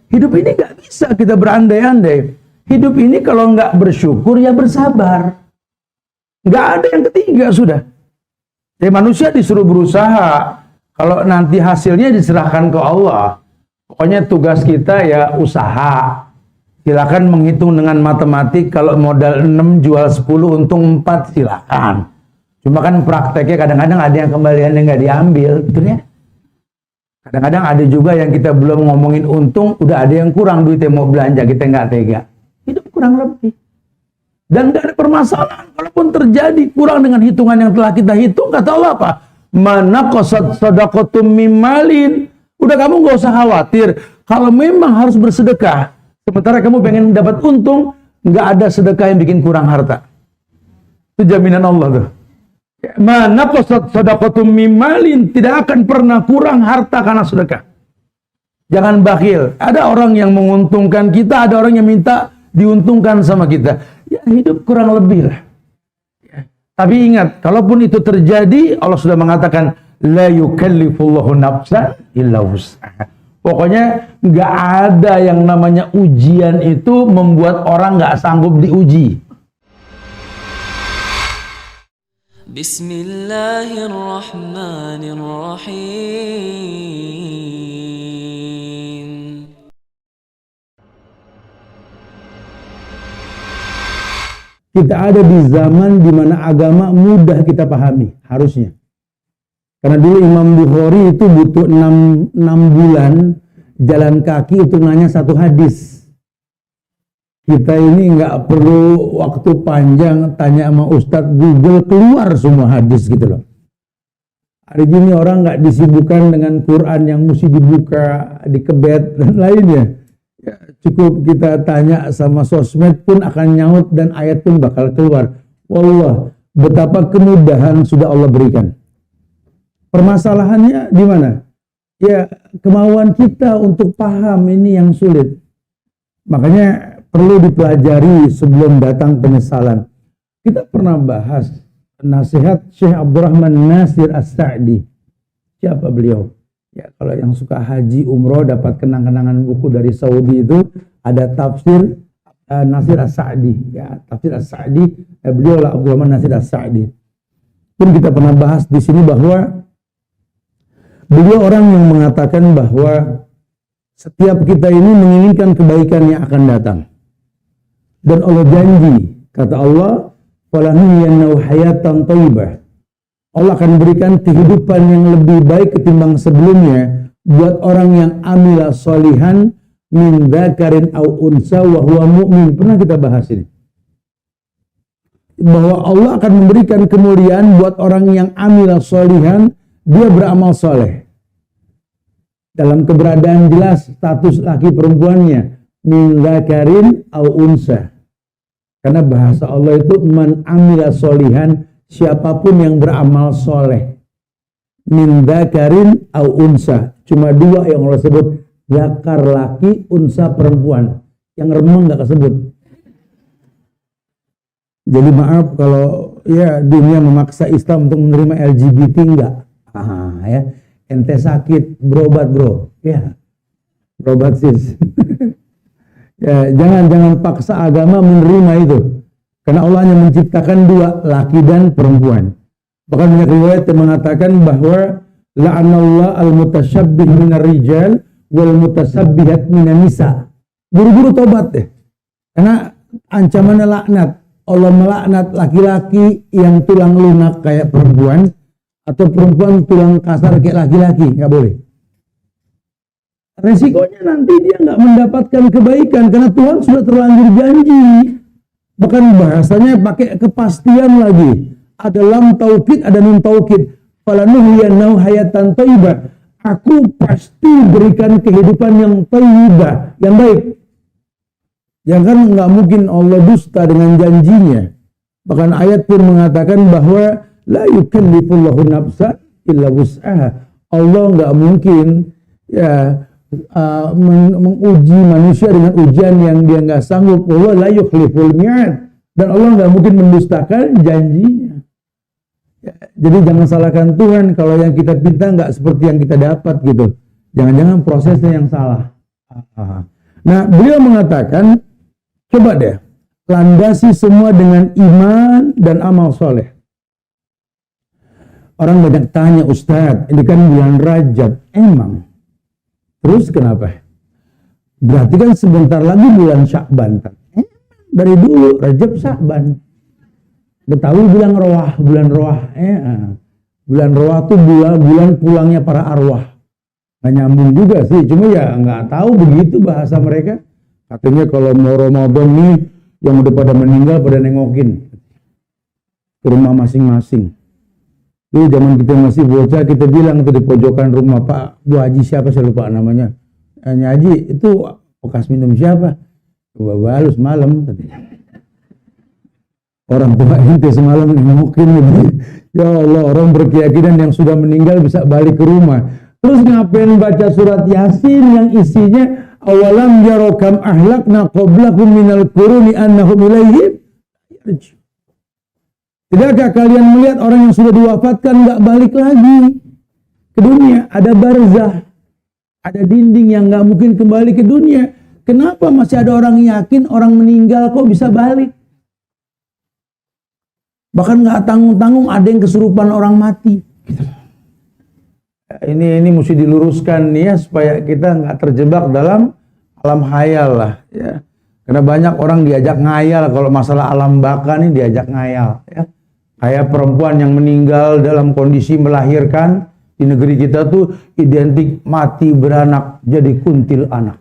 Hidup ini nggak bisa kita berandai-andai. Hidup ini kalau nggak bersyukur ya bersabar. Nggak ada yang ketiga sudah. Jadi manusia disuruh berusaha. Kalau nanti hasilnya diserahkan ke Allah. Pokoknya tugas kita ya usaha. Silakan menghitung dengan matematik. Kalau modal 6 jual 10 untung 4 silakan. Cuma kan prakteknya kadang-kadang ada yang kembaliannya nggak diambil, betul ya? Kadang-kadang ada juga yang kita belum ngomongin untung, udah ada yang kurang duitnya mau belanja, kita nggak tega. Hidup kurang lebih. Dan nggak ada permasalahan. Kalaupun terjadi kurang dengan hitungan yang telah kita hitung, kata Allah apa? Mana qasad sadaqatum mimalin. Udah kamu nggak usah khawatir. Kalau memang harus bersedekah, sementara kamu pengen dapat untung, nggak ada sedekah yang bikin kurang harta. Itu jaminan Allah tuh. Mana qasad sadaqatum mimalin, tidak akan pernah kurang harta karena sedekah. Jangan bakhil. Ada orang yang menguntungkan kita, ada orang yang minta diuntungkan sama kita. Ya hidup kurang lebih lah. Ya. Tapi ingat, kalaupun itu terjadi, Allah sudah mengatakan la yukallifullahu nafsan illa wus'aha. Pokoknya nggak ada yang namanya ujian itu membuat orang nggak sanggup diuji. Bismillahirrahmanirrahim. Kita ada di zaman di mana agama mudah kita pahami, harusnya. Karena dulu Imam Bukhari itu butuh 6 bulan jalan kaki untuk nanya satu hadis. Kita ini nggak perlu waktu panjang tanya sama Ustadz Google, keluar semua hadis gitu loh. Hari ini orang nggak disibukkan dengan Quran yang mesti dibuka, dikebet dan lainnya. Ya, cukup kita tanya sama sosmed pun akan nyaut dan ayat pun bakal keluar. Wallah, betapa kemudahan sudah Allah berikan. Permasalahannya di mana? Ya, kemauan kita untuk paham ini yang sulit. Makanya perlu dipelajari sebelum datang penyesalan. Kita pernah bahas nasihat Syekh Abdurrahman Nasir As-Sa'di. Siapa beliau? Ya, kalau yang suka haji umroh dapat kenang-kenangan buku dari Saudi itu ada tafsir Nasir As-Sa'di. Ya, tafsir As-Sa'di, beliau lah Abdurrahman Nasir As-Sa'di. Pun kita pernah bahas di sini bahwa beliau orang yang mengatakan bahwa setiap kita ini menginginkan kebaikan yang akan datang. Dan Allah janji, kata Allah, "Falanuhyiyannahu hayatan thayyibah." Allah akan berikan kehidupan yang lebih baik ketimbang sebelumnya buat orang yang amila solihan min dzakarin aw unsa wa huwa mu'min. Pernah kita bahas ini. Bahwa Allah akan memberikan kemuliaan buat orang yang amila solihan, dia beramal soleh. Dalam keberadaan jelas status laki perempuannya min dzakarin aw unsa. Karena bahasa Allah itu man amila solihan, siapapun yang beramal soleh. Min dzakarin aw unsa. Cuma dua yang Allah sebut, dzakar laki, unsa perempuan. Yang remeng nggak kesebut. Jadi maaf kalau ya dunia memaksa Islam untuk menerima LGBT, enggak. Ya. Ente sakit, berobat bro. Ya, berobat sis. Ya, jangan paksa agama menerima itu. Karena Allah hanya menciptakan dua, laki dan perempuan. Bahkan banyak riwayat yang mengatakan bahwa la'anallah al-mutasyabbih minar rijal wal mutasabbihat minan nisa. Buru-buru tobat deh. Karena ancamannya laknat. Allah melaknat laki-laki yang tulang lunak kayak perempuan atau perempuan tulang kasar kayak laki-laki, nggak boleh. Resikonya nanti dia nggak mendapatkan kebaikan karena Tuhan sudah terlanjur janji. Bahkan bahasanya pakai kepastian lagi. Ada lam taukid, ada nun taukid. Falanuhyiyannahu hayatan thayyibah. Aku pasti berikan kehidupan yang thayyibah, yang baik. Yang kan nggak mungkin Allah dusta dengan janjinya. Bahkan ayat pun mengatakan bahwa la yukallifullahu nafsan illa wus'aha. Allah nggak mungkin ya menguji manusia dengan ujian yang dia nggak sanggup. Allah la yukhliful mi'ad. Dan Allah nggak mungkin mendustakan janjinya. Ya, jadi jangan salahkan Tuhan kalau yang kita pinta nggak seperti yang kita dapat gitu. Jangan-jangan prosesnya yang salah. Nah, beliau mengatakan, coba deh, landasi semua dengan iman dan amal soleh. Orang banyak tanya, Ustadz, ini kan bulan Rajab. Emang? Terus kenapa? Berarti kan sebentar lagi bulan Sya'ban. Dari dulu, Rajab, Sya'ban. Betawi bilang roah, bulan roah. Bulan roah itu bulan pulangnya para arwah. Nggak nyambung juga sih, cuma ya nggak tahu begitu bahasa mereka. Katanya kalau mau Ramadan nih, yang udah pada meninggal pada nengokin ke rumah masing-masing. Dulu zaman kita masih bocah, kita bilang tuh di pojokan rumah, Pak Bu Haji siapa, saya lupa namanya. Haji itu bekas minum siapa? Coba balus malam. Orang tua ente semalam nengokin gitu. Ya Allah, orang berkeyakinan yang sudah meninggal bisa balik ke rumah. Terus ngapain baca surat Yasin yang isinya awalam yarokam ahlakna qablakum minal quruni annahum ilaihim yarji. Tidakkah kalian melihat orang yang sudah diwafatkan nggak balik lagi ke dunia? Ada barzah, ada dinding yang nggak mungkin kembali ke dunia. Kenapa masih ada orang yakin orang meninggal kok bisa balik? Bahkan nggak tanggung-tanggung ada yang kesurupan orang mati. Ini mesti diluruskan nih ya, supaya kita nggak terjebak dalam alam khayal lah ya. Karena banyak orang diajak ngayal kalau masalah alam baka nih, diajak ngayal ya. Kayak perempuan yang meninggal dalam kondisi melahirkan di negeri kita tuh identik mati beranak jadi kuntil anak.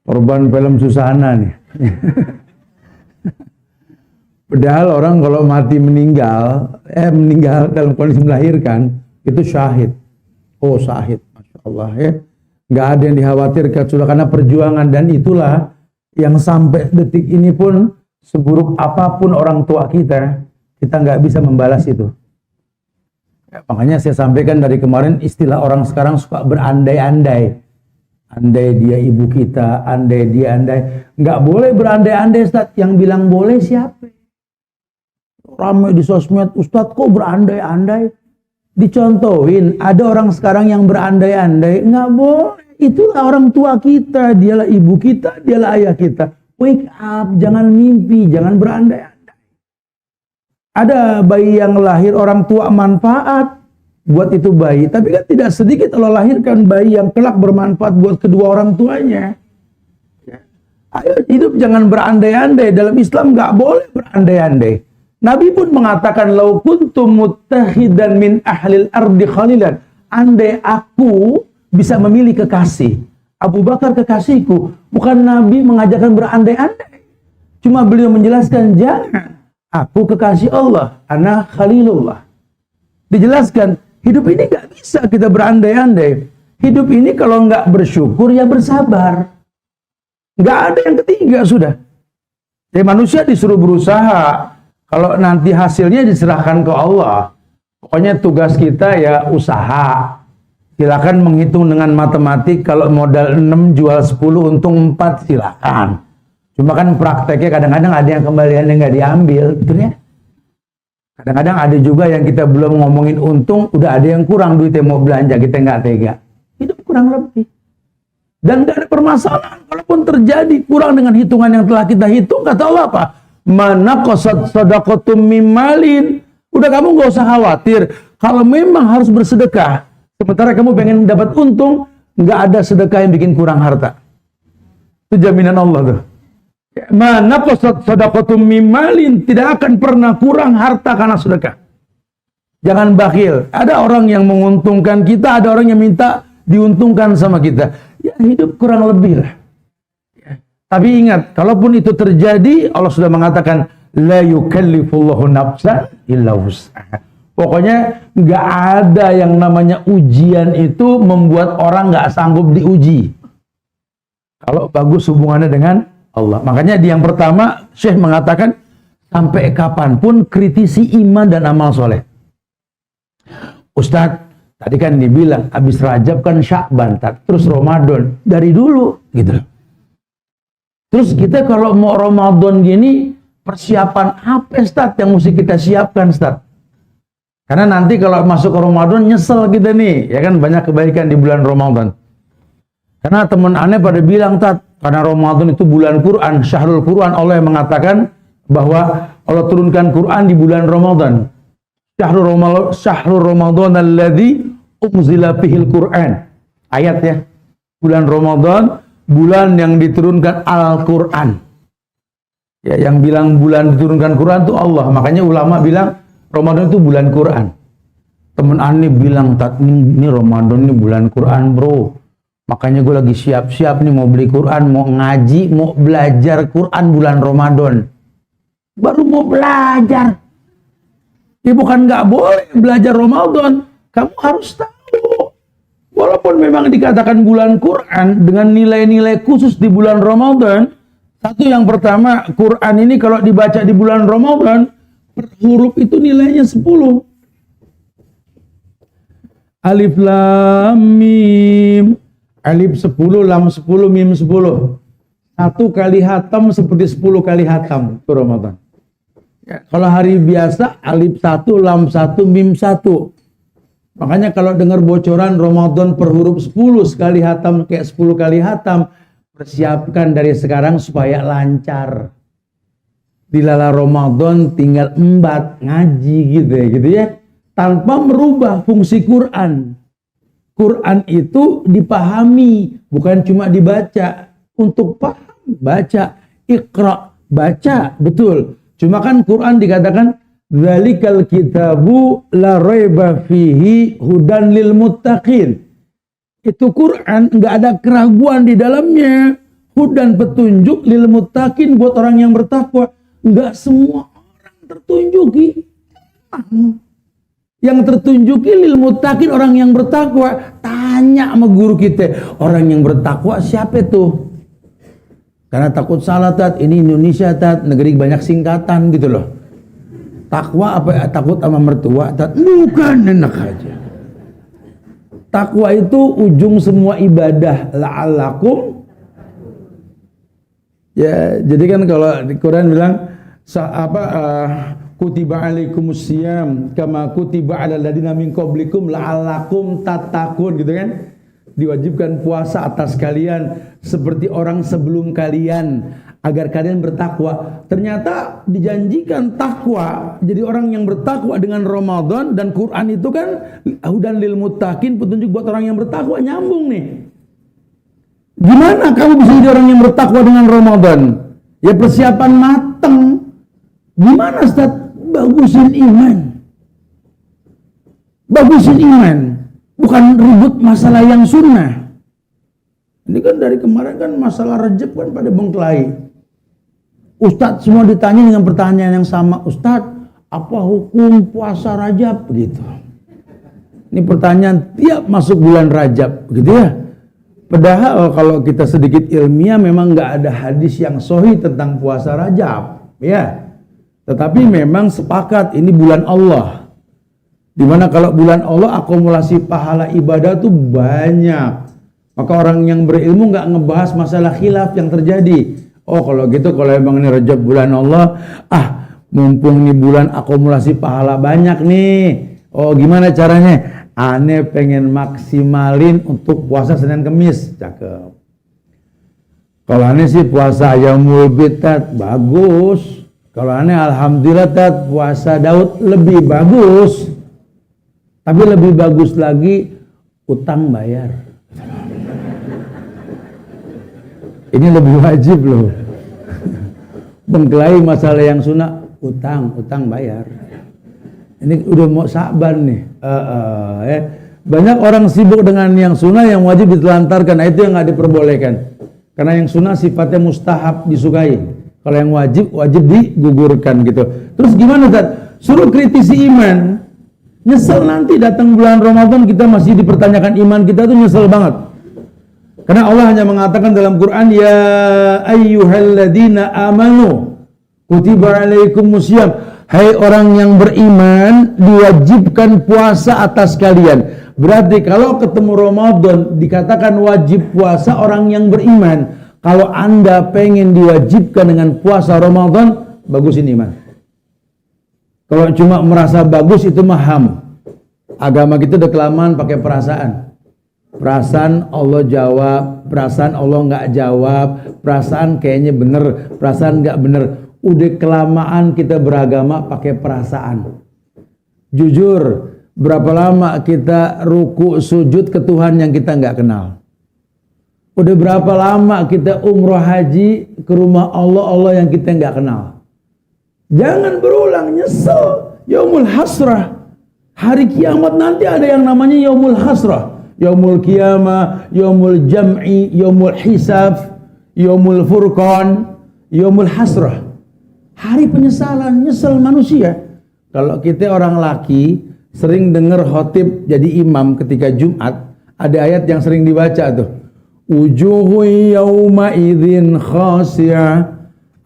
Korban film Susana nih. Padahal orang kalau mati meninggal dalam kondisi melahirkan itu syahid. Oh syahid, Masya Allah ya. Nggak ada yang dikhawatirkan sudah, karena perjuangan, dan itulah yang sampai detik ini pun seburuk apapun orang tua kita nggak bisa membalas itu. Ya, makanya saya sampaikan dari kemarin, istilah orang sekarang suka berandai-andai. Andai dia ibu kita, andai dia andai. Nggak boleh berandai-andai, Ustaz. Yang bilang boleh siapa? Ramai di sosmed, Ustadz kok berandai-andai? Dicontohin, ada orang sekarang yang berandai-andai, nggak boleh. Itulah orang tua kita, dialah ibu kita, dialah ayah kita. Wake up, jangan mimpi, jangan berandai-andai. Ada bayi yang lahir orang tua manfaat buat itu bayi, tapi kan tidak sedikit Allah lahirkan bayi yang kelak bermanfaat buat kedua orang tuanya. Ayo hidup jangan berandai-andai. Dalam Islam nggak boleh berandai-andai. Nabi pun mengatakan, lau kuntum muttakhidan min ahlil ardi khalilan. Andai aku bisa memilih kekasih, Abu Bakar kekasihku. Bukan Nabi mengajarkan berandai-andai. Cuma beliau menjelaskan, jangan. Aku kekasih Allah, ana khalilullah. Dijelaskan, hidup ini gak bisa kita berandai-andai. Hidup ini kalau nggak bersyukur ya bersabar. Nggak ada yang ketiga sudah. Jadi manusia disuruh berusaha. Kalau nanti hasilnya diserahkan ke Allah. Pokoknya tugas kita ya usaha. Silakan menghitung dengan matematik. Kalau modal 6 jual 10 untung 4 silakan. Cuma kan prakteknya kadang-kadang ada yang kembaliannya nggak diambil. Betul ya? Kadang-kadang ada juga yang kita belum ngomongin untung. Udah ada yang kurang duitnya mau belanja. Kita nggak tega. Hidup kurang lebih. Dan nggak ada permasalahan. Kalaupun terjadi kurang dengan hitungan yang telah kita hitung. Kata Allah apa? Mana qasad sadaqatum mimalin. Udah kamu gak usah khawatir. Kalau memang harus bersedekah, sementara kamu pengen dapat untung, nggak ada sedekah yang bikin kurang harta. Itu jaminan Allah tuh. Mana qasad sadaqatum mimalin. Tidak akan pernah kurang harta karena sedekah. Jangan bakhil. Ada orang yang menguntungkan kita, ada orang yang minta diuntungkan sama kita. Ya hidup kurang lebih lah. Tapi ingat, kalaupun itu terjadi, Allah sudah mengatakan, la yukallifullahu nafsan illa wus'aha. Pokoknya nggak ada yang namanya ujian itu membuat orang nggak sanggup diuji. Kalau bagus hubungannya dengan Allah. Makanya di yang pertama, Syekh mengatakan, sampai kapanpun kritisi iman dan amal soleh. Ustadz, tadi kan dibilang, habis Rajab kan Sya'ban, terus Ramadan. Dari dulu, gitu. Terus kita kalau mau Ramadan gini, persiapan apa Ustaz yang mesti kita siapkan Ustaz? Karena nanti kalau masuk ke Ramadan nyesel kita nih, ya kan banyak kebaikan di bulan Ramadan. Karena teman aneh pada bilang, Tat, karena Ramadan itu bulan Quran, syahrul Quran, Allah yang mengatakan bahwa Allah turunkan Quran di bulan Ramadan. Syahrul Ramadan alladzi unzila fihil Quran. Ayat ya. Bulan Ramadan, bulan yang diturunkan Al-Quran. Ya, yang bilang bulan diturunkan Quran itu Allah. Makanya ulama bilang Ramadan itu bulan Quran. Temen aneh bilang, Tat, ini Ramadan ini bulan Quran, bro. Makanya gue lagi siap-siap nih mau beli Quran, mau ngaji, mau belajar Quran bulan Ramadan. Baru mau belajar. Ya bukan nggak boleh belajar Ramadan. Kamu harus tahu. Walaupun memang dikatakan bulan Quran dengan nilai-nilai khusus di bulan Ramadan. Satu yang pertama, Quran ini kalau dibaca di bulan Ramadan, per huruf itu nilainya 10. Alif lam mim. Alif 10, lam 10, mim 10. Satu kali hatam seperti 10 kali hatam itu Ramadan. Ya, kalau hari biasa alif 1, lam 1, mim 1. Makanya kalau dengar bocoran Ramadan per huruf 10 sekali hatam kayak 10 kali hatam, persiapkan dari sekarang supaya lancar. Di lala Ramadan tinggal embat ngaji gitu ya. Tanpa merubah fungsi Quran. Quran itu dipahami, bukan cuma dibaca. Untuk paham, baca. Iqra, baca, betul. Cuma kan Quran dikatakan dzalikal kitabu la raiba fihi hudan lil muttaqin. Itu Quran enggak ada keraguan di dalamnya. Hudan petunjuk lil muttaqin buat orang yang bertakwa. Enggak semua orang tertunjuki. Yang tertunjuki lil muttaqin orang yang bertakwa. Tanya sama guru kita, orang yang bertakwa siapa itu? Karena takut salah, Tat, ini Indonesia, Tat, negeri banyak singkatan gitu loh. Takwa apa ya? Takut sama mertua, Tat? Bukan, enak aja. Takwa itu ujung semua ibadah. La'allakum. Ya, jadi kan kalau di Quran bilang kutiba alaikumusiyam kama kutiba alal ladina min qablikum la'allakum tattaqun gitu kan. Diwajibkan puasa atas kalian seperti orang sebelum kalian agar kalian bertakwa. Ternyata dijanjikan takwa. Jadi orang yang bertakwa dengan Ramadan dan Quran itu kan hudan lil muttaqin, petunjuk buat orang yang bertakwa, nyambung nih. Gimana kamu bisa jadi orang yang bertakwa dengan Ramadan? Ya persiapan mateng. Gimana Ustaz? Bagusin iman. Bagusin iman. Bukan ribut masalah yang sunnah. Ini kan dari kemarin kan masalah Rajab kan pada bengkelai. Ustadz semua ditanya dengan pertanyaan yang sama. Ustadz, apa hukum puasa Rajab? Begitu. Ini pertanyaan tiap masuk bulan Rajab. Begitu ya. Padahal kalau kita sedikit ilmiah memang nggak ada hadis yang sahih tentang puasa Rajab. Ya. Tetapi memang sepakat ini bulan Allah. Dimana kalau bulan Allah akumulasi pahala ibadah tuh banyak. Maka orang yang berilmu nggak ngebahas masalah khilaf yang terjadi. Oh kalau gitu, kalau emang ini Rajab bulan Allah, mumpung nih bulan akumulasi pahala banyak nih. Oh gimana caranya? Aneh pengen maksimalin untuk puasa Senin Kemis. Cakep. Kalau aneh sih puasa Yaumul Bid, Tat, bagus. Kalau aneh alhamdulillah, Tat, puasa Daud lebih bagus. Tapi lebih bagus lagi utang bayar. Ini lebih wajib loh. Bengkelai masalah yang sunnah, utang bayar. Ini udah mau Sa'ban nih. Ya. Banyak orang sibuk dengan yang sunnah, yang wajib ditelantarkan. Nah, itu yang nggak diperbolehkan. Karena yang sunnah sifatnya mustahab, disukai. Kalau yang wajib digugurkan gitu. Terus gimana, Tat? Suruh kritisi iman. Nyesel nanti datang bulan Ramadan kita masih dipertanyakan iman kita tuh, nyesel banget. Karena Allah hanya mengatakan dalam Quran, ya ayyuhalladzina amanu kutiba alaikumusiyam. Hai orang yang beriman, diwajibkan puasa atas kalian. Berarti kalau ketemu Ramadan dikatakan wajib puasa orang yang beriman. Kalau Anda pengen diwajibkan dengan puasa Ramadan, bagusin iman. Kalau cuma merasa bagus itu mah ham. Agama kita udah kelamaan pakai perasaan. Perasaan Allah jawab, perasaan Allah nggak jawab, perasaan kayaknya bener, perasaan nggak bener. Udah kelamaan kita beragama pakai perasaan. Jujur, berapa lama kita ruku sujud ke Tuhan yang kita nggak kenal? Udah berapa lama kita umroh haji ke rumah Allah yang kita nggak kenal? Jangan berulang, nyesel. Yaumul hasrah. Hari kiamat nanti ada yang namanya yaumul hasrah. Yaumul qiyamah, yaumul jam'i, yaumul hisab, yaumul furqan, yaumul hasrah. Hari penyesalan, nyesel manusia. Kalau kita orang laki sering dengar khotib jadi imam ketika Jumat, ada ayat yang sering dibaca tuh. Wujuhu yawma idzin khasiyah,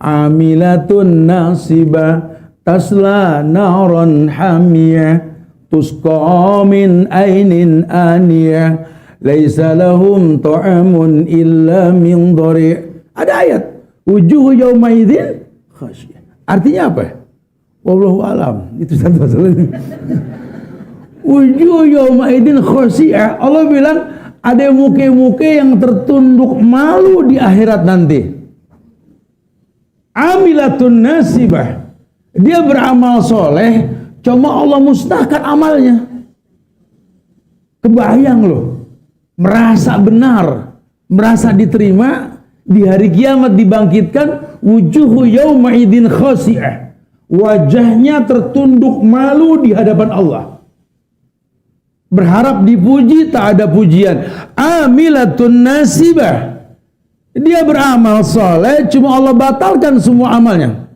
amilatun nasibah, tasla naran hamiyah, tusqa min ainin aniyah, laisa lahum ta'amun illa min dhari'. Ada ayat wujuhu yawma idzin khasiyah. Artinya apa? Wallahu alam. Itu satu masalahnya. Wujuh yawma idzin khasiyah. Allah bilang ada muka-muka yang tertunduk malu di akhirat nanti. Amilatun nasibah. Dia beramal soleh, cuma Allah musnahkan amalnya. Kebayang loh, merasa benar, merasa diterima, di hari kiamat dibangkitkan, wujuhu yawma idzin khasiyah. Wajahnya tertunduk malu di hadapan Allah. Berharap dipuji, tak ada pujian. Amilatun nasibah. Dia beramal soleh, cuma Allah batalkan semua amalnya.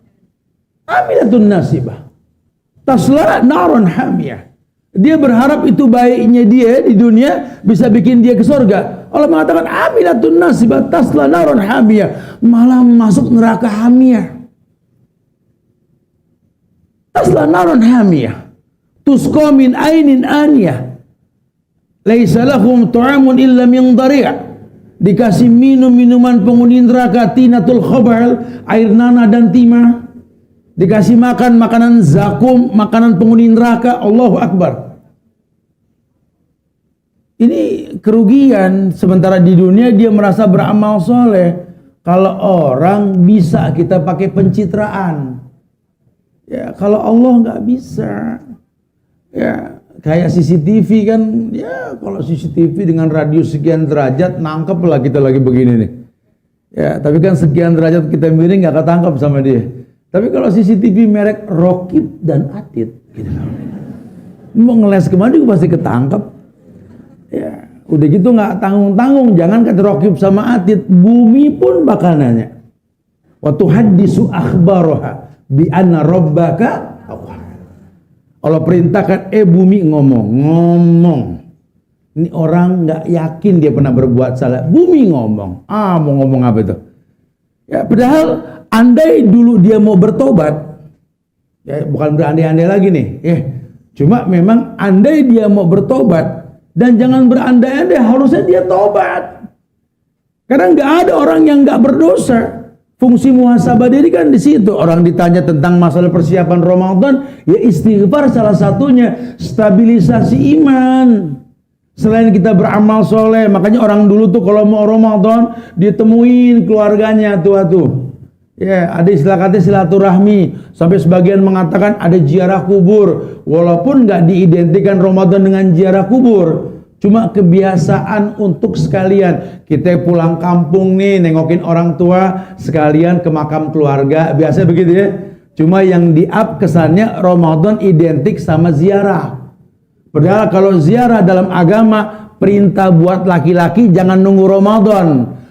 Amilatun nasibah. Tasla naron hamiyah. Dia berharap itu baiknya dia di dunia bisa bikin dia ke surga. Allah mengatakan amilatun nasibah tasla naron hamiyah. Malah masuk neraka hamiyah. Tasla naron hamiyah. Tusqa min ainin aniyah. Laisa lahum ta'amun illa min dhari'. Dikasih minum minuman penghuni neraka tinatul khabal, air nanah dan timah. Dikasih makan makanan zakum, makanan penghuni neraka. Allahu akbar. Ini kerugian. Sementara di dunia dia merasa beramal soleh. Kalau orang bisa kita pakai pencitraan. Ya, kalau Allah nggak bisa. Ya, kayak CCTV kan, ya kalau CCTV dengan radius sekian derajat nangkep lah kita lagi begini nih. Ya, tapi kan sekian derajat kita miring nggak ketangkep sama dia. Tapi kalau CCTV merek Rokit dan Atit, gitu. Mau ngeles kemana juga pasti ketangkep. Ya, udah gitu nggak tanggung-tanggung, jangan kata Rokit sama Atit, bumi pun bakal nanya. Wa tuhaddisu akhbaraha bi anna rabbaka Allah. Allah perintahkan, bumi ngomong. Ini orang nggak yakin dia pernah berbuat salah. Bumi ngomong. Mau ngomong apa itu? Ya, padahal andai dulu dia mau bertobat, ya bukan berandai-andai lagi nih. Cuma memang andai dia mau bertobat, dan jangan berandai-andai, harusnya dia tobat. Karena nggak ada orang yang nggak berdosa. Fungsi muhasabah diri kan di situ. Orang ditanya tentang masalah persiapan Ramadan, ya istighfar salah satunya, stabilisasi iman. Selain kita beramal soleh, makanya orang dulu tuh kalau mau Ramadan dia temuin keluarganya tuh. Ya, ada istilah kata silaturahmi. Sampai sebagian mengatakan ada ziarah kubur, walaupun nggak diidentikan Ramadan dengan ziarah kubur. Cuma kebiasaan untuk sekalian kita pulang kampung nih nengokin orang tua, sekalian ke makam keluarga, biasa begitu ya. Cuma yang di-up kesannya Ramadan identik sama ziarah. Padahal kalau ziarah dalam agama perintah buat laki-laki jangan nunggu Ramadan.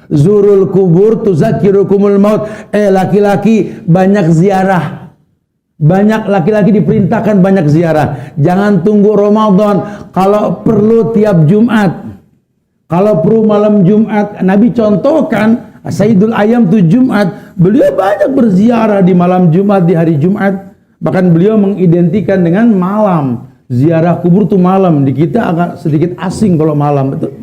Zurul kubur tuzakirukumul maut. Laki-laki banyak ziarah. Banyak laki-laki diperintahkan banyak ziarah. Jangan tunggu Ramadan. Kalau perlu tiap Jumat. Kalau perlu malam Jumat. Nabi contohkan Sayyidul Ayam tuh Jumat. Beliau banyak berziarah di malam Jumat, di hari Jumat. Bahkan beliau mengidentikan dengan malam. Ziarah kubur tuh malam. Di kita agak sedikit asing kalau malam. Betul.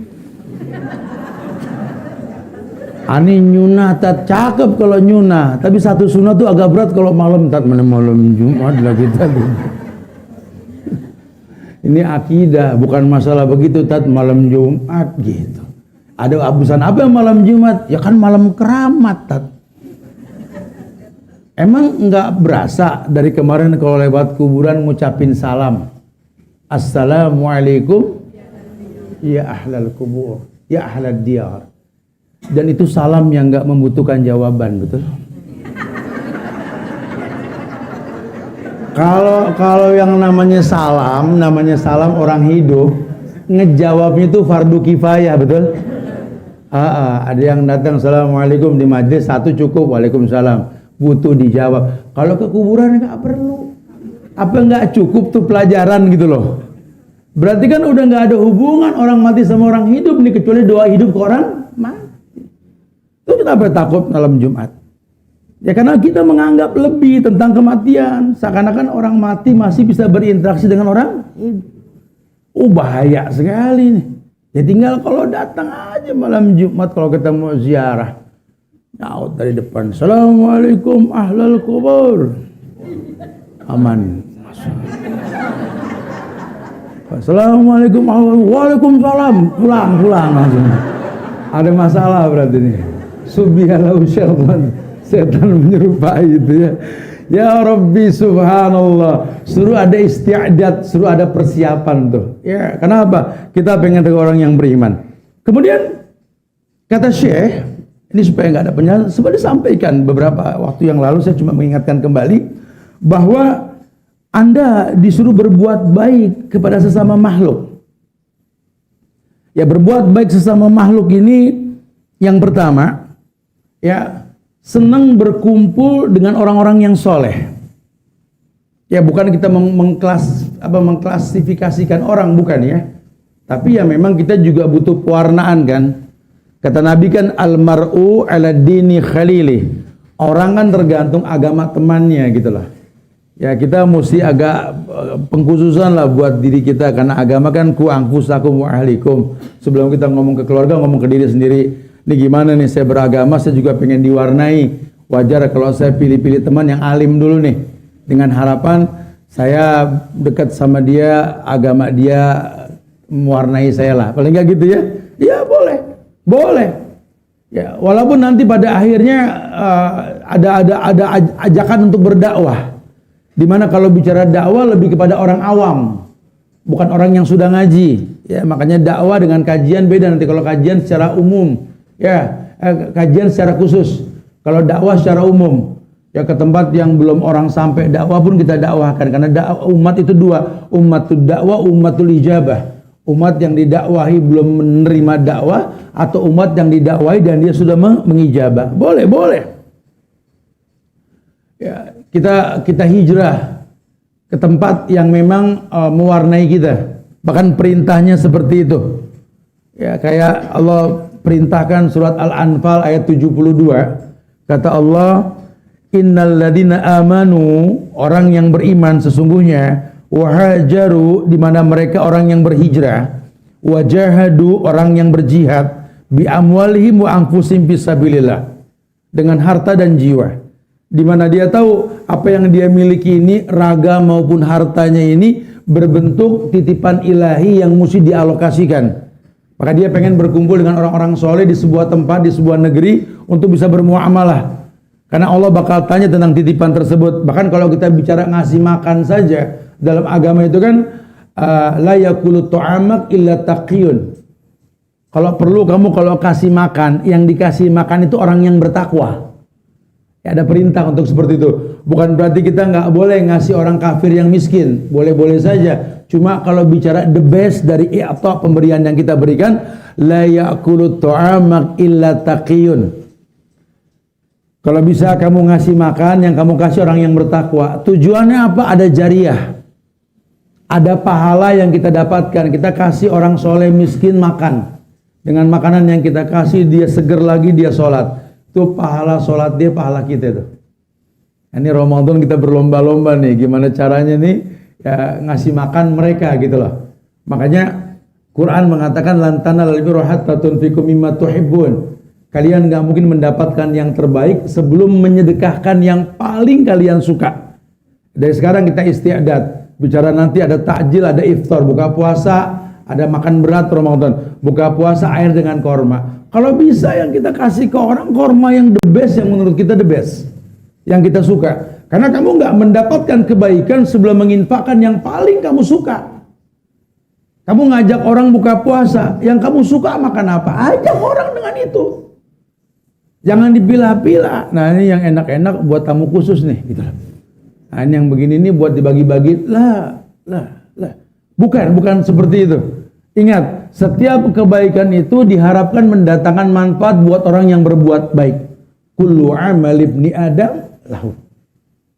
Ani nyunah tak cakep kalau nyunah, tapi satu sunnah tuh agak berat kalau malam. Tak malam Jumat lah kita. Ini akidah, bukan masalah begitu tat malam Jumat gitu. Ada abusan apa yang malam Jumat? Ya kan malam keramat tat. Emang nggak berasa dari kemarin kalau lewat kuburan ngucapin salam, Assalamualaikum ya ahlal kubur, ya ahlal diyar. Dan itu salam yang nggak membutuhkan jawaban, betul? Kalau yang namanya salam orang hidup ngejawabnya itu fardu kifayah, betul? Ada yang datang Assalamualaikum di majlis, satu cukup, Waalaikumsalam, butuh dijawab. Kalau ke kuburan nggak perlu. Apa nggak cukup tuh pelajaran gitu loh? Berarti kan udah nggak ada hubungan orang mati sama orang hidup nih, kecuali doa hidup ke orang mati. Itu kenapa takut malam Jumat? Ya karena kita menganggap lebih tentang kematian, seakan-akan orang mati masih bisa berinteraksi dengan orang hidup. Bahaya sekali nih. Ya tinggal kalau datang aja malam Jumat kalau kita mau ziarah, nyaut dari depan, Assalamualaikum ahlal kubur, aman. Assalamualaikum, waalaikumsalam, pulang langsung. Ada masalah berarti nih. Subhanallah, setan menyerupai itu ya. Ya Rabbi subhanallah, suruh ada istiadat, suruh ada persiapan tuh. Ya, kenapa? Kita pengen dengan orang yang beriman. Kemudian kata Syekh, ini supaya nggak ada penjelasan, sudah disampaikan beberapa waktu yang lalu, saya cuma mengingatkan kembali bahwa Anda disuruh berbuat baik kepada sesama makhluk. Ya, berbuat baik sesama makhluk ini yang pertama, ya, senang berkumpul dengan orang-orang yang soleh. Ya, bukan kita mengklasifikasikan orang, bukan ya. Tapi ya memang kita juga butuh pewarnaan kan. Kata Nabi kan, almar'u ala dini khalili. Orang kan tergantung agama temannya gitu lah. Ya kita mesti agak pengkhususan lah buat diri kita, karena agama kan ku anfusakum wa ahlikum. Sebelum kita ngomong ke keluarga, ngomong ke diri sendiri. Ini gimana nih, saya beragama, saya juga pengen diwarnai. Wajar kalau saya pilih-pilih teman yang alim dulu nih, dengan harapan saya dekat sama dia, agama dia mewarnai saya lah. Paling nggak gitu ya? Ya boleh. Ya, walaupun nanti pada akhirnya ada ajakan untuk berdakwah. Dimana kalau bicara dakwah lebih kepada orang awam, bukan orang yang sudah ngaji. Ya, makanya dakwah dengan kajian beda. Nanti kalau kajian secara umum, ya, kajian secara khusus. Kalau dakwah secara umum, ya ke tempat yang belum orang sampai dakwah pun kita dakwahkan. Karena umat itu dua, ummatul dakwah, ummatul ijabah. Umat yang didakwahi belum menerima dakwah, atau umat yang didakwahi dan dia sudah mengijabah. Boleh. Ya, kita hijrah ke tempat yang memang mewarnai kita. Bahkan perintahnya seperti itu. Ya, kayak Allah perintahkan surat Al-Anfal ayat 72. Kata Allah, innal ladina amanu, orang yang beriman sesungguhnya, wahajaru, di mana mereka orang yang berhijrah, wajahadu, orang yang berjihad, bi amwalihim wa anfusihim fisabilillah, dengan harta dan jiwa, di mana dia tahu apa yang dia miliki ini, raga maupun hartanya ini berbentuk titipan ilahi yang mesti dialokasikan. Maka dia pengen berkumpul dengan orang-orang soleh di sebuah tempat, di sebuah negeri, untuk bisa bermuamalah. Karena Allah bakal tanya tentang titipan tersebut. Bahkan kalau kita bicara ngasih makan saja, dalam agama itu kan, la yakulu ta'amak illa taqiyun. Kalau perlu kamu kalau kasih makan, yang dikasih makan itu orang yang bertakwa. Ya, ada perintah untuk seperti itu. Bukan berarti kita nggak boleh ngasih orang kafir yang miskin. Boleh-boleh saja. Cuma kalau bicara the best dari i'ta, pemberian yang kita berikan, la ya'kulu ta'amak illa taqiyun. Kalau bisa kamu ngasih makan, yang kamu kasih orang yang bertakwa. Tujuannya apa? Ada jariah. Ada pahala yang kita dapatkan. Kita kasih orang soleh miskin makan. Dengan makanan yang kita kasih, dia seger lagi, dia sholat. Itu pahala sholat dia, pahala kita itu. Ini Ramadan kita berlomba-lomba nih, gimana caranya nih ya, ngasih makan mereka gitu loh. Makanya Quran mengatakan lantana lalbirra hatta tunfiqu mimma tuhibbun. Kalian nggak mungkin mendapatkan yang terbaik sebelum menyedekahkan yang paling kalian suka. Dari sekarang kita istiadat, Bicara nanti ada takjil, ada iftar, buka puasa, ada makan berat Ramadan, buka puasa air dengan korma. Kalau bisa yang kita kasih ke orang korma yang the best, yang menurut kita the best, yang kita suka. Karena kamu nggak mendapatkan kebaikan sebelum menginfakkan yang paling kamu suka. Kamu ngajak orang buka puasa, yang kamu suka makan apa? Ajak orang dengan itu. Jangan dipilah-pilah. Nah ini yang enak-enak buat tamu khusus nih, gitu. Nah ini yang begini nih buat dibagi-bagi. Lah. Bukan seperti itu. Ingat, setiap kebaikan itu diharapkan mendatangkan manfaat buat orang yang berbuat baik. Kullu amal ibni Adam lahu.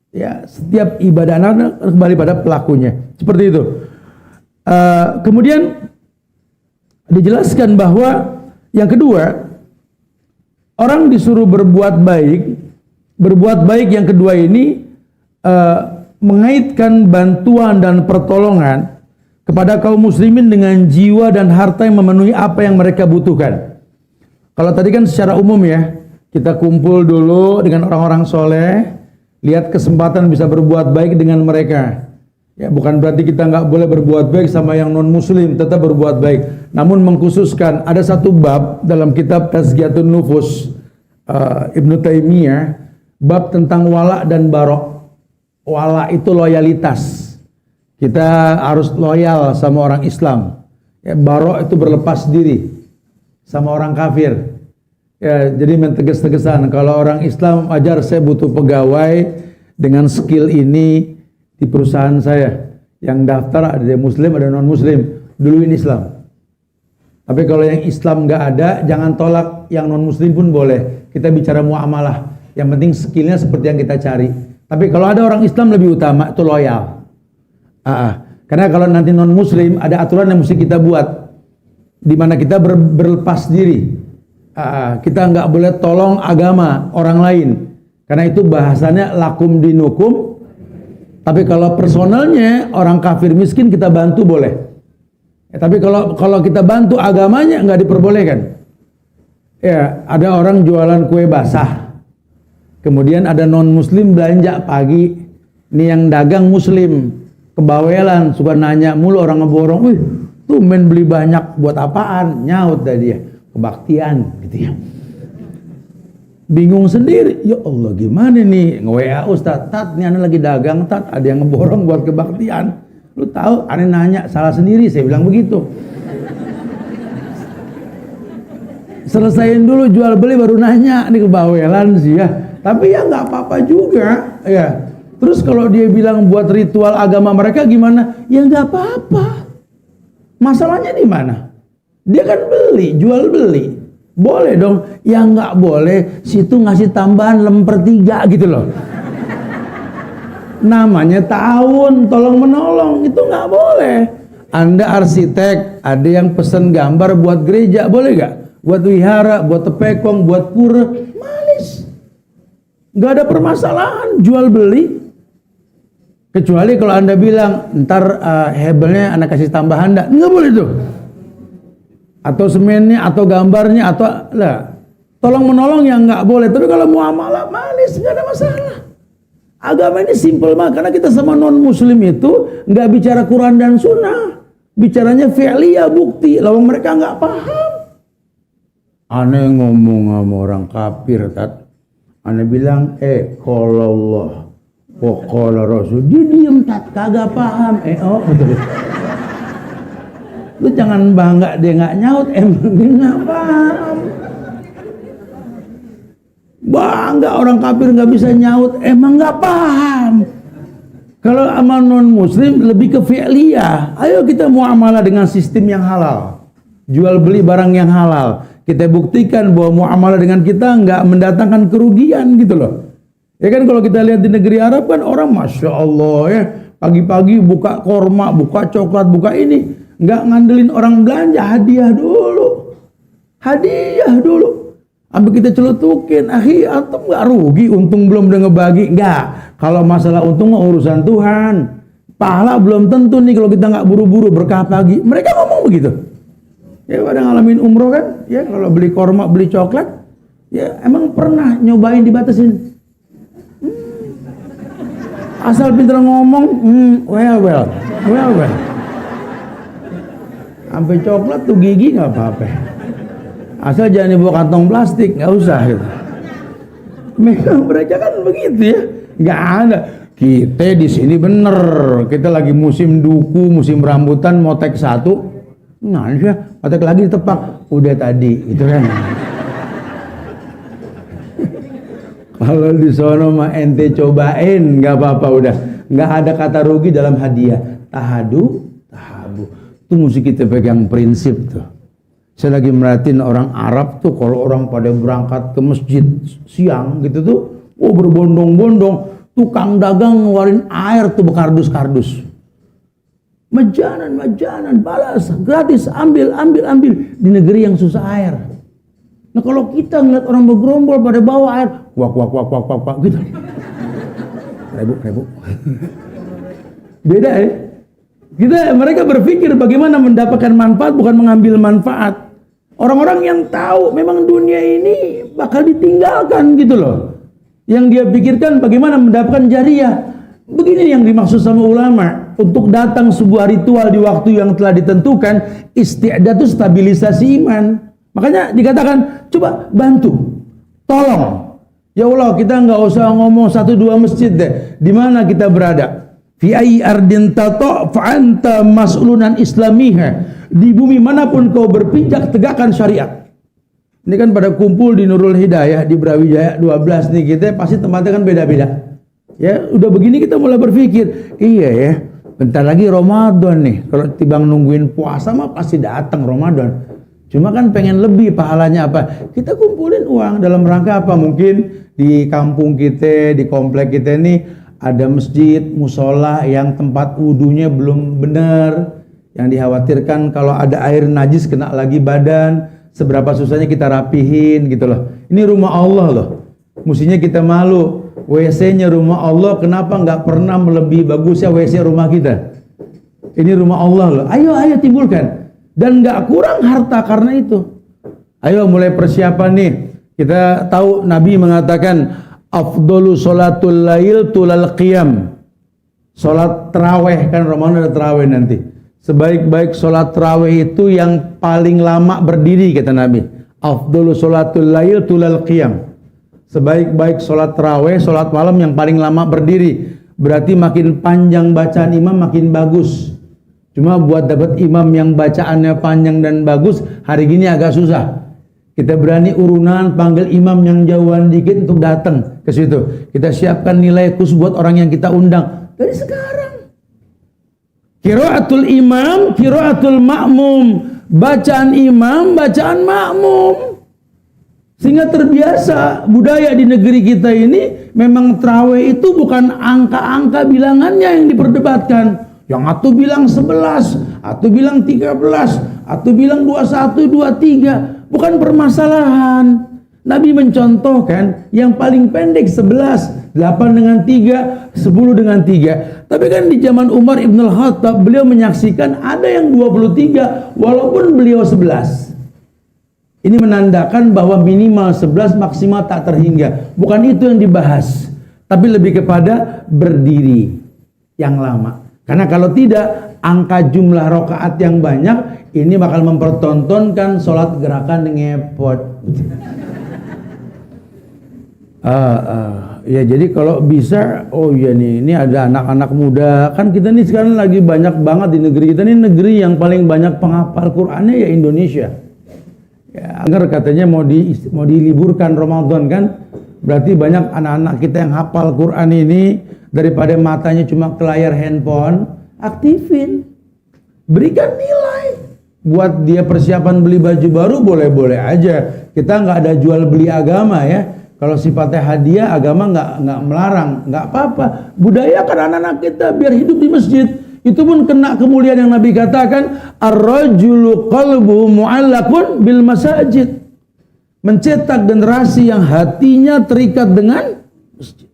Ya, setiap ibadah anak kembali pada pelakunya. Seperti itu. Kemudian dijelaskan bahwa yang kedua, orang disuruh berbuat baik. Berbuat baik yang kedua ini mengaitkan bantuan dan pertolongan kepada kaum muslimin dengan jiwa dan harta yang memenuhi apa yang mereka butuhkan. Kalau tadi kan secara umum ya, kita kumpul dulu dengan orang-orang soleh, lihat kesempatan bisa berbuat baik dengan mereka. Ya, bukan berarti kita nggak boleh berbuat baik sama yang non muslim, tetap berbuat baik. Namun mengkhususkan ada satu bab dalam kitab Tazkiyatun Nufus Ibnu Taimiyah, bab tentang wala dan barok. Wala itu loyalitas. Kita harus loyal sama orang Islam. Ya, barok itu berlepas diri sama orang kafir. Ya, jadi mentegas-tegasan kalau orang Islam ajar saya butuh pegawai dengan skill ini di perusahaan saya. Yang daftar ada muslim, ada non muslim. Duluin Islam. Tapi kalau yang Islam nggak ada, jangan tolak. Yang non muslim pun boleh. Kita bicara muamalah. Yang penting skillnya seperti yang kita cari. Tapi kalau ada orang Islam lebih utama, itu loyal. Karena kalau nanti non muslim ada aturan yang mesti kita buat, di mana kita berlepas diri. Kita nggak boleh tolong agama orang lain, karena itu bahasanya lakum dinukum. Tapi kalau personalnya orang kafir miskin kita bantu boleh. Tapi kalau kita bantu agamanya nggak diperbolehkan. Ya, ada orang jualan kue basah, kemudian ada non muslim belanja pagi, ini yang dagang muslim. Kebawelan, suka nanya mulu orang ngeborong, wih tuh men beli banyak buat apaan? Nyaut dah dia, kebaktian gitu ya. Bingung sendiri, ya Allah gimana nih, nge-WA Ustaz, Tat ini anak lagi dagang Tat, ada yang ngeborong buat kebaktian. Lu tahu, aneh nanya, salah sendiri, saya bilang begitu. Selesaiin dulu jual beli baru nanya, nih kebawelan sih ya. Tapi ya nggak apa-apa juga, ya. Terus kalau dia bilang buat ritual agama mereka gimana? Ya nggak apa-apa. Masalahnya di mana? Dia kan beli, jual beli. Boleh dong. Ya nggak boleh. Situ ngasih tambahan lemper 3 gitu loh. Namanya tahun, tolong menolong. Itu nggak boleh. Anda arsitek, ada yang pesen gambar buat gereja, boleh nggak? Buat wihara, buat tepekong, buat pura, malis. Nggak ada permasalahan, jual beli. Kecuali kalau Anda bilang, ntar hebelnya Anda kasih tambahan, nggak boleh tuh. Atau semennya, atau gambarnya, atau lah. Tolong menolong yang nggak boleh. Tapi kalau muamalah manis, nggak ada masalah. Agama ini simpel banget, karena kita sama non muslim itu nggak bicara Quran dan Sunnah, bicaranya fi'liyah, bukti. Lawang mereka nggak paham. Aneh ngomong sama orang kafir, Tat. Aneh bilang, kalau Allah Qala Rasul, dia diem Tat, kagak paham. Betul. Lu jangan bangga dia nggak nyaut, emang dia nggak paham. Bangga orang kafir nggak bisa nyaut, emang nggak paham. Kalau sama non muslim lebih ke fi'liyah. Ayo kita muamalah dengan sistem yang halal, jual beli barang yang halal. Kita buktikan bahwa muamalah dengan kita nggak mendatangkan kerugian gitu loh. Ya kan kalau kita lihat di negeri Arab kan orang Masya Allah ya, pagi-pagi buka korma, buka coklat, buka ini, nggak ngandelin orang belanja, hadiah dulu, sampai kita celutukin, antum nggak rugi, untung belum udah ngebagi, nggak. Kalau masalah untung mah urusan Tuhan, pahala belum tentu nih kalau kita nggak buru-buru berkah pagi. Mereka ngomong begitu. Ya pada ngalamin umroh kan, ya kalau beli korma, beli coklat, ya emang pernah nyobain dibatasin. Asal pintar ngomong, well. Sampai coklat tuh gigi nggak apa-apa. Asal jangan dibawa kantong plastik, nggak usah gitu. Memang mereka kan begitu ya, nggak ada. Kita di sini bener, kita lagi musim duku, musim rambutan, mau tek satu, nah tek lagi ditepak, udah tadi, gitu kan. Kalau di sono mah ente cobain, nggak apa-apa udah, nggak ada kata rugi dalam hadiah. Tahabu, itu mesti kita pegang prinsip tuh. Saya lagi merhatiin orang Arab tuh, kalau orang pada berangkat ke masjid siang gitu tuh, berbondong-bondong, tukang dagang ngeluarin air tuh berkardus-kardus. Majanan, balas, gratis, ambil. Di negeri yang susah air. Nah kalau kita ngeliat orang bergerombol pada bawa air, wak gitu. Ribu. Beda ya. Mereka berpikir bagaimana mendapatkan manfaat, bukan mengambil manfaat. Orang-orang yang tahu memang dunia ini bakal ditinggalkan gitu loh. Yang dia pikirkan bagaimana mendapatkan jariah. Begini yang dimaksud sama ulama. Untuk datang sebuah ritual di waktu yang telah ditentukan, isti'dad itu stabilisasi iman. Makanya dikatakan, coba bantu, tolong. Ya Allah, kita nggak usah ngomong 1-2 masjid deh. Di mana kita berada? Fi ayyi ardin tato' fa anta mas'ulunan islamiha. Di bumi manapun kau berpijak, tegakkan syariat. Ini kan pada kumpul di Nurul Hidayah di Brawijaya 12 nih, kita pasti tempatnya kan beda-beda. Ya, udah begini kita mulai berpikir, iya ya, bentar lagi Ramadan nih. Kalau tibang nungguin puasa mah pasti datang Ramadan. Cuma kan pengen lebih pahalanya apa? Kita kumpulin uang dalam rangka apa? Mungkin di kampung kita, di komplek kita ini ada masjid, musola yang tempat wudunya belum benar. Yang dikhawatirkan kalau ada air najis kena lagi badan, seberapa susahnya kita rapihin gitu loh. Ini rumah Allah loh. Mestinya kita malu. WC-nya rumah Allah, kenapa nggak pernah melebihi bagusnya WC rumah kita? Ini rumah Allah loh. Ayo timbulkan. Dan nggak kurang harta karena itu. Ayo mulai persiapan nih. Kita tahu Nabi mengatakan afdolu sholatul lail tulal qiyam. Sholat terawih, kan Ramadan ada terawih nanti. Sebaik-baik sholat terawih itu yang paling lama berdiri, kata Nabi. Afdolu sholatul lail tulal qiyam. Sebaik-baik sholat terawih, sholat malam yang paling lama berdiri. Berarti makin panjang bacaan imam makin bagus. Cuma buat dapat imam yang bacaannya panjang dan bagus, hari gini agak susah. Kita berani urunan panggil imam yang jauhan dikit untuk datang ke situ. Kita siapkan nilai khusus buat orang yang kita undang. Dari sekarang. Qiraatul imam, qiraatul ma'mum. Bacaan imam, bacaan ma'mum. Sehingga terbiasa budaya di negeri kita ini memang tarawih itu bukan angka-angka bilangannya yang diperdebatkan. Yang atuh bilang 11, atuh bilang 13, atuh bilang 21, 23. Bukan permasalahan. Nabi mencontohkan yang paling pendek 11, 8 dengan 3, 10 dengan 3. Tapi kan di zaman Umar Ibn Al-Khattab beliau menyaksikan ada yang 23 walaupun beliau 11. Ini menandakan bahwa minimal 11 maksimal tak terhingga. Bukan itu yang dibahas, tapi lebih kepada berdiri yang lama. Karena kalau tidak, angka jumlah rakaat yang banyak ini bakal mempertontonkan sholat gerakan ngepot. Ya jadi kalau bisa, oh iya nih, ini ada anak-anak muda. Kan kita nih sekarang lagi banyak banget di negeri kita, ini negeri yang paling banyak penghafal Qur'annya ya Indonesia. Ya, agar katanya mau diliburkan Ramadan kan, berarti banyak anak-anak kita yang hafal Quran ini, daripada matanya cuma ke layar handphone, aktifin, berikan nilai buat dia persiapan beli baju baru, boleh-boleh aja. Kita nggak ada jual beli agama ya. Kalau sifatnya hadiah, agama nggak melarang, nggak apa-apa. Budayakan anak-anak kita biar hidup di masjid. Itu pun kena kemuliaan yang Nabi katakan, ar-rajulu qalbuhu mu'allaqun bil masajid. Mencetak generasi yang hatinya terikat dengan masjid.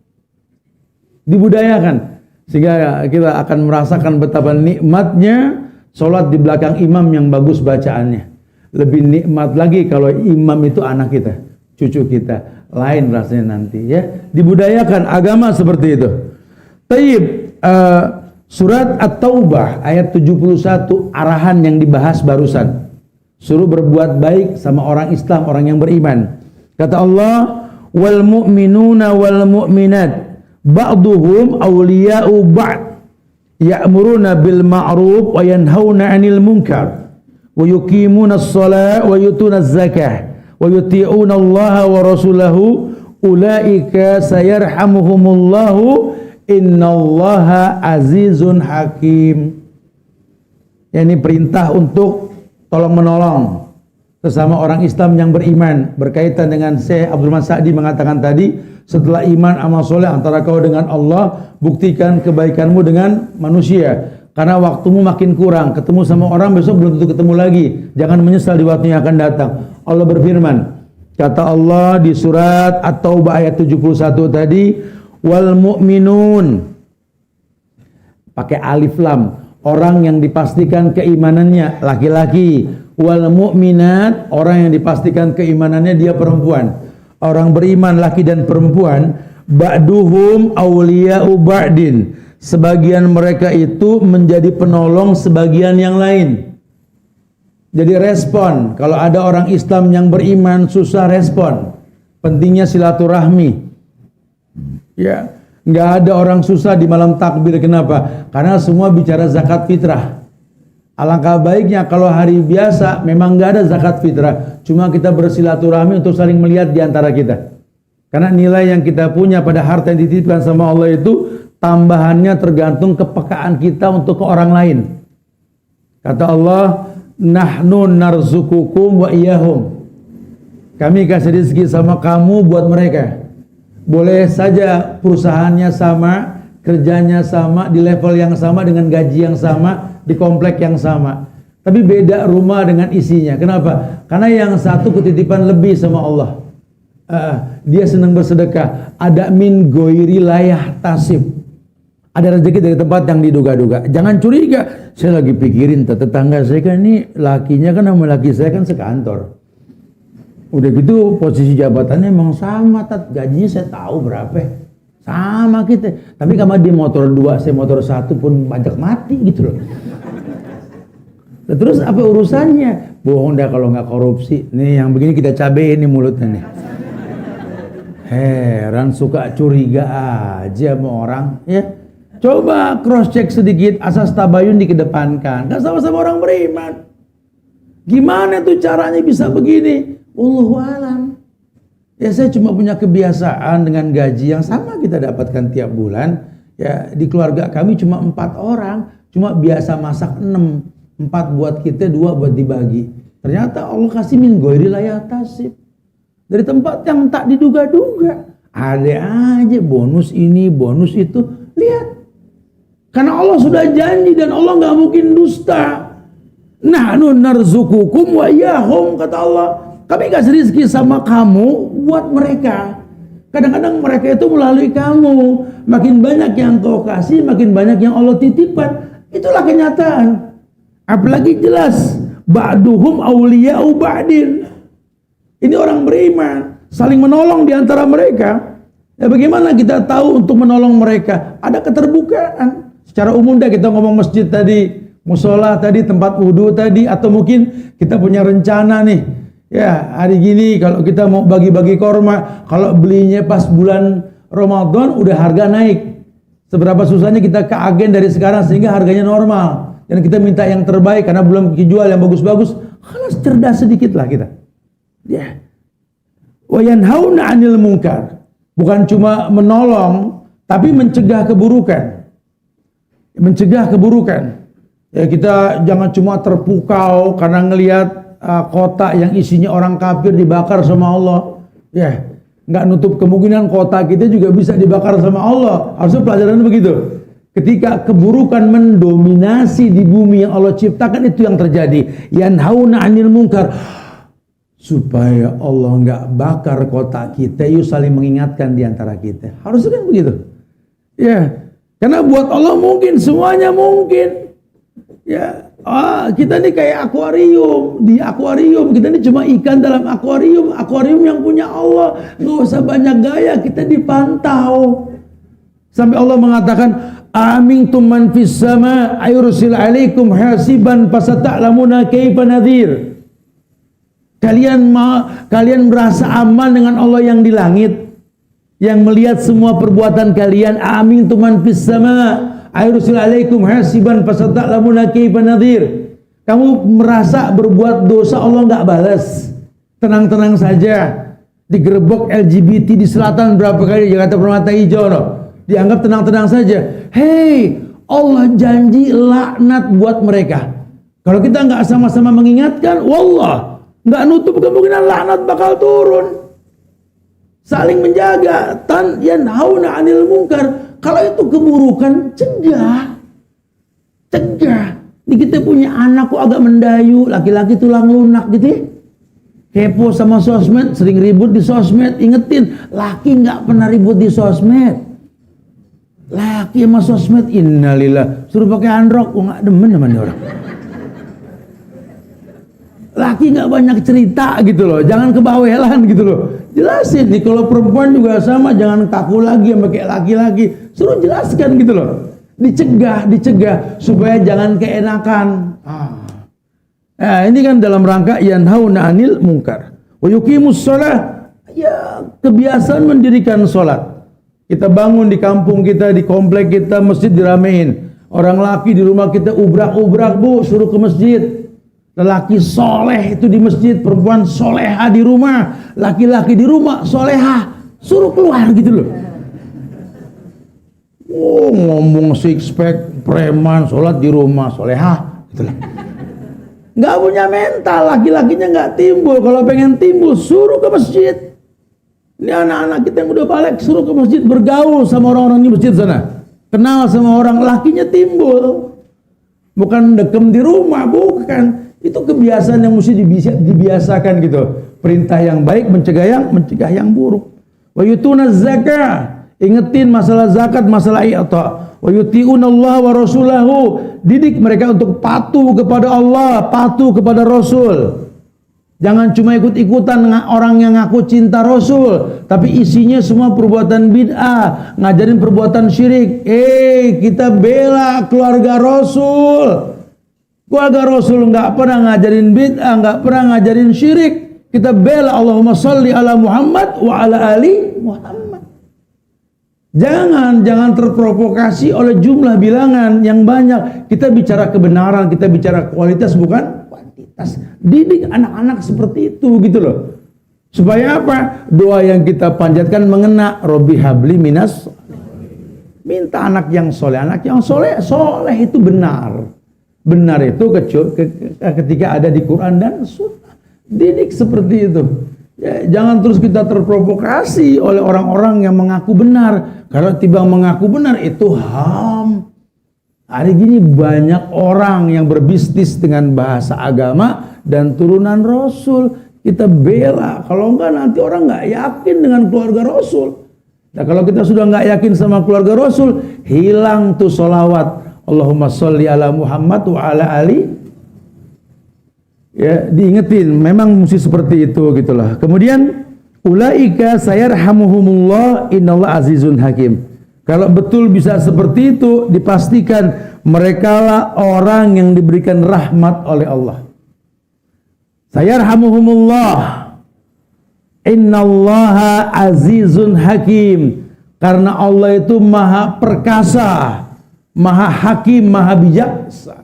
Dibudayakan sehingga kita akan merasakan betapa nikmatnya sholat di belakang imam yang bagus bacaannya. Lebih nikmat lagi kalau imam itu anak kita, cucu kita. Lain rasanya nanti ya. Dibudayakan agama seperti itu. Taib, surat At-Taubah ayat 71, arahan yang dibahas barusan. Suruh berbuat baik sama orang Islam, orang yang beriman. Kata Allah, wal mu'minuna wal mu'minat ba'duhum awliya'u ba'd ya'muruna bil ma'ruf wa yanhauna 'anil munkar wa yuqimuna as-salata wa yutuna az-zakah wa yuti'una Allah wa rasulahu ulaika sayarhamuhumullahu innallaha azizun hakim. Ini perintah untuk tolong menolong sesama orang Islam yang beriman. Berkaitan dengan Syekh Abdul Rahman Sa'di mengatakan tadi, setelah iman amal soleh antara kau dengan Allah, buktikan kebaikanmu dengan manusia. Karena waktumu makin kurang, ketemu sama orang besok belum tentu ketemu lagi. Jangan menyesal di waktu yang akan datang. Allah berfirman, kata Allah di surat At-Taubah ayat 71 tadi, wal mu'minun, pakai alif lam, orang yang dipastikan keimanannya laki-laki. Wal mu'minat, orang yang dipastikan keimanannya dia perempuan. Orang beriman laki dan perempuan, ba'duhum awliya'u ba'din, sebagian mereka itu menjadi penolong sebagian yang lain. Jadi respon, kalau ada orang Islam yang beriman susah respon. Pentingnya silaturahmi. Ya, nggak ada orang susah di malam takbir. Kenapa? Karena semua bicara zakat fitrah. Alangkah baiknya kalau hari biasa memang nggak ada zakat fitrah, cuma kita bersilaturahmi untuk saling melihat di antara kita. Karena nilai yang kita punya pada harta yang dititipkan sama Allah itu tambahannya tergantung kepekaan kita untuk ke orang lain. Kata Allah, nahnu narzukukum wa iyahum. Kami kasih rezeki sama kamu buat mereka. Boleh saja perusahaannya sama, kerjanya sama, di level yang sama, dengan gaji yang sama, di komplek yang sama, tapi beda rumah dengan isinya. Kenapa? Karena yang satu ketitipan lebih sama Allah. Dia senang bersedekah. Ada min goiri layah tasib. Ada rezeki dari tempat yang diduga-duga. Jangan curiga. Saya lagi pikirin, tetangga saya kan ini lakinya kan sama laki saya kan sekantor. Udah gitu posisi jabatannya emang sama, gajinya saya tahu berapa. Sama kita. Tapi kalau dia motor 2, saya motor 1 pun pajak mati gitu loh. Terus apa urusannya? Bohong dah kalau nggak korupsi. Nih yang begini kita cabein nih mulutnya nih. Heran suka curiga aja sama orang ya. Coba cross check sedikit, asas tabayun dikedepankan. Kan sama-sama orang beriman. Gimana tuh caranya bisa begini? Wallahu alam. Ya saya cuma punya kebiasaan dengan gaji yang sama kita dapatkan tiap bulan. Ya di keluarga kami cuma 4 orang, cuma biasa masak 6. 4 buat kita, 2 buat dibagi. Ternyata Allah kasih min ghairi layah tasib. Dari tempat yang tak diduga-duga. Ada aja bonus ini, bonus itu. Lihat. Karena Allah sudah janji dan Allah nggak mungkin dusta. Nahnu narzukukum wa iyahum, kata Allah. Kami kasih rezeki sama kamu buat mereka. Kadang-kadang mereka itu melalui kamu. Makin banyak yang kau kasih, makin banyak yang Allah titipkan. Itulah kenyataan. Apalagi jelas ba'duhum awliya'u ba'din. Ini orang beriman, saling menolong di antara mereka. Ya bagaimana kita tahu untuk menolong mereka? Ada keterbukaan. Secara umum dah kita ngomong masjid tadi, musola tadi, tempat wudu tadi, atau mungkin kita punya rencana nih. Ya, hari gini kalau kita mau bagi-bagi korma, kalau belinya pas bulan Ramadan udah harga naik. Seberapa susahnya kita ke agen dari sekarang sehingga harganya normal. Dan kita minta yang terbaik karena belum dijual yang bagus-bagus. Khalas, cerdas sedikit lah kita. Ya. Wa yanhauna 'anil munkar. Bukan cuma menolong, tapi mencegah keburukan. Mencegah keburukan. Ya, kita jangan cuma terpukau karena ngelihat kota yang isinya orang kafir dibakar sama Allah. Ya, nggak nutup kemungkinan kota kita juga bisa dibakar sama Allah. Harusnya pelajaran begitu. Ketika keburukan mendominasi di bumi yang Allah ciptakan, itu yang terjadi. Yanhauna 'anil munkar. Supaya Allah nggak bakar kota kita, yuk saling mengingatkan di antara kita. Harusnya kan begitu. Ya, karena buat Allah mungkin, semuanya mungkin. Ya, kita ini kayak akuarium. Di akuarium kita ini cuma ikan dalam akuarium. Akuarium yang punya Allah. Nggak usah banyak gaya, kita dipantau. Sampai Allah mengatakan, "Amintum man fis sama ayursil alaikum hasiban fasata'lamuna kaifa nadhir." Kalian merasa aman dengan Allah yang di langit, yang melihat semua perbuatan kalian. Amintum man fis sama ayursil alaikum hasiban fasata'lamuna kaifa nadhir. Kamu merasa berbuat dosa Allah nggak balas, tenang-tenang saja. Digerebek LGBT di selatan berapa kali, Jakarta Permata Hijau, no? Dianggap tenang-tenang saja. Hei, Allah janji laknat buat mereka. Kalau kita nggak sama-sama mengingatkan, wallah, nggak nutup kemungkinan laknat bakal turun. Saling menjaga, yanhauna 'anil munkar. Kalau itu keburukan, cegah. Ini kita punya anak kok agak mendayu, laki-laki tulang lunak gitu ya. Kepo sama sosmed, sering ribut di sosmed. Ingetin, laki nggak pernah ribut di sosmed. Laki sama sosmed, innalillah, suruh pakai handrok, nggak demen sama orang. Laki nggak banyak cerita gitu loh, jangan kebawelan gitu loh. Jelasin nih, kalau perempuan juga sama, jangan kaku lagi sama kayak laki-laki. Suruh jelaskan gitu loh. Dicegah supaya jangan keenakan. Nah, ini kan dalam rangka yanhauna 'anil munkar wa yuqimus shalah. Ya, kebiasaan mendirikan sholat. Kita bangun di kampung kita, di komplek kita, masjid diramein. Orang laki di rumah kita ubrak-ubrak, bu, suruh ke masjid. Lelaki soleh itu di masjid, perempuan soleha di rumah, laki-laki di rumah soleha, suruh keluar gitu loh. Oh, ngomong six pack, preman, sholat di rumah, soleha, gitu lah. Nggak punya mental, laki-lakinya nggak timbul. Kalau pengen timbul, suruh ke masjid. Ini anak-anak kita yang udah balik, suruh ke masjid, bergaul sama orang-orang di masjid sana. Kenal sama orang, lakinya timbul. Bukan dekem di rumah, bukan. Itu kebiasaan yang mesti dibiasakan gitu. Perintah yang baik mencegah yang buruk. Wa yutuna zakah, ingetin masalah zakat, masalah i'ta. Wa yuti'una Allah wa rasulahu, didik mereka untuk patuh kepada Allah, patuh kepada Rasul. Jangan cuma ikut-ikutan orang yang ngaku cinta Rasul, tapi isinya semua perbuatan bid'ah, ngajarin perbuatan syirik. Kita bela keluarga Rasul. Keluarga Rasul nggak pernah ngajarin bid'ah, nggak pernah ngajarin syirik. Kita bela. Allahumma sholli ala Muhammad wa ala ali Muhammad. Jangan terprovokasi oleh jumlah bilangan yang banyak. Kita bicara kebenaran, kita bicara kualitas bukan kuantitas. Didik anak-anak seperti itu gitu loh. Supaya apa? Doa yang kita panjatkan mengena. Robbi habli minas. Minta anak yang soleh. Anak yang soleh itu benar. Benar itu ketika ada di Quran dan Sunnah. Didik seperti itu. Ya, jangan terus kita terprovokasi oleh orang-orang yang mengaku benar. Kalau tiba mengaku benar itu ham. Hari gini banyak orang yang berbisnis dengan bahasa agama dan turunan Rasul. Kita bela. Kalau enggak nanti orang nggak yakin dengan keluarga Rasul. Nah, kalau kita sudah nggak yakin sama keluarga Rasul, hilang tuh sholawat. Allahumma sholli ala Muhammad wa ala ali. Ya, diingetin, memang mesti seperti itu gitulah. Kemudian ulaika sayarhamuhumullah innallaha azizun hakim. Kalau betul bisa seperti itu, dipastikan mereka lah orang yang diberikan rahmat oleh Allah. Sayarhamuhumullah innallaha azizun hakim. Karena Allah itu maha perkasa, maha hakim, maha bijaksana.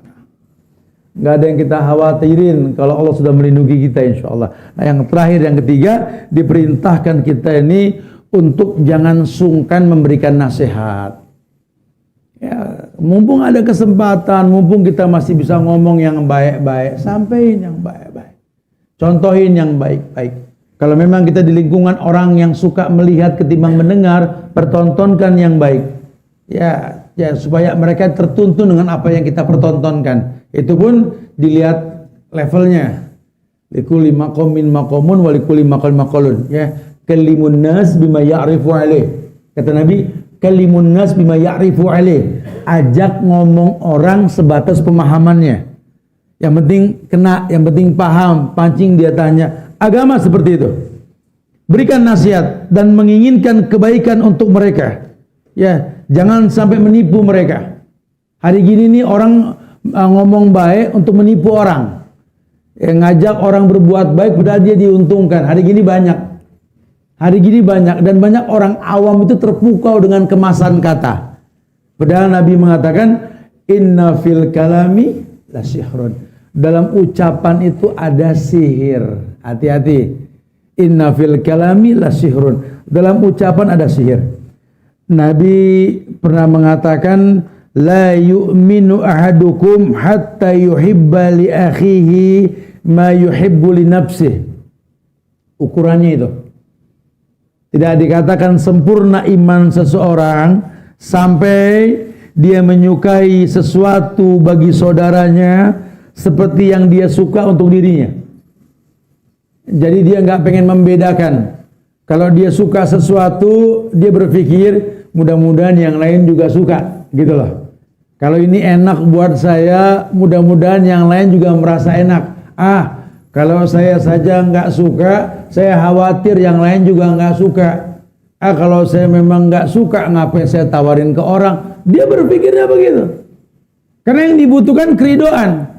Nggak ada yang kita khawatirin kalau Allah sudah melindungi kita, insya Allah. Nah, yang terakhir, yang ketiga, diperintahkan kita ini untuk jangan sungkan memberikan nasihat. Ya, mumpung ada kesempatan, mumpung kita masih bisa ngomong yang baik-baik, sampaikan yang baik-baik, contohin yang baik-baik. Kalau memang kita di lingkungan orang yang suka melihat ketimbang mendengar, pertontonkan yang baik. Ya, supaya mereka tertuntun dengan apa yang kita pertontonkan. Itu pun dilihat levelnya. Likulli maqamin maqamun wa likulli maqal maqalun. Ya, kalimun nas bima ya'rifu alaih. Kata Nabi, kalimun nas bima ya'rifu alaih. Ajak ngomong orang sebatas pemahamannya. Yang penting kena, yang penting paham, pancing dia tanya. Agama seperti itu. Berikan nasihat dan menginginkan kebaikan untuk mereka. Ya, jangan sampai menipu mereka. Hari gini nih orang ngomong baik untuk menipu orang. Ngajak orang berbuat baik padahal dia diuntungkan. Hari gini banyak. Hari gini banyak dan banyak orang awam itu terpukau dengan kemasan kata. Padahal Nabi mengatakan inna fil kalami la sihrun. Dalam ucapan itu ada sihir. Hati-hati. Inna fil kalami la sihrun. Dalam ucapan ada sihir. Nabi pernah mengatakan la yu'minu ahadukum hatta yuhibba li akhihi ma yuhibbu li nafsihi. Ukurannya itu. Tidak dikatakan sempurna iman seseorang sampai dia menyukai sesuatu bagi saudaranya seperti yang dia suka untuk dirinya. Jadi dia nggak pengen membedakan. Kalau dia suka sesuatu, dia berpikir mudah-mudahan yang lain juga suka, gitu loh. Kalau ini enak buat saya, mudah-mudahan yang lain juga merasa enak. Kalau saya saja nggak suka, saya khawatir yang lain juga nggak suka. Kalau saya memang nggak suka, ngapain saya tawarin ke orang? Dia berpikirnya begitu. Karena yang dibutuhkan keridoan.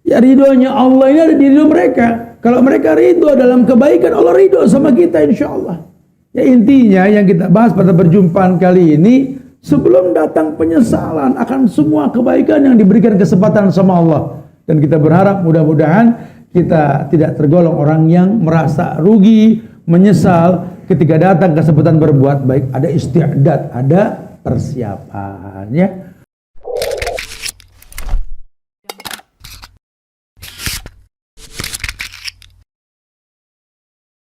Ya ridhonya Allah ini ada di ridho mereka. Kalau mereka ridho dalam kebaikan, Allah ridho sama kita insya Allah. Ya intinya yang kita bahas pada perjumpaan kali ini, sebelum datang penyesalan akan semua kebaikan yang diberikan kesempatan sama Allah. Dan kita berharap mudah-mudahan kita tidak tergolong orang yang merasa rugi, menyesal ketika datang kesempatan berbuat baik. Ada istiadat, ada persiapan ya.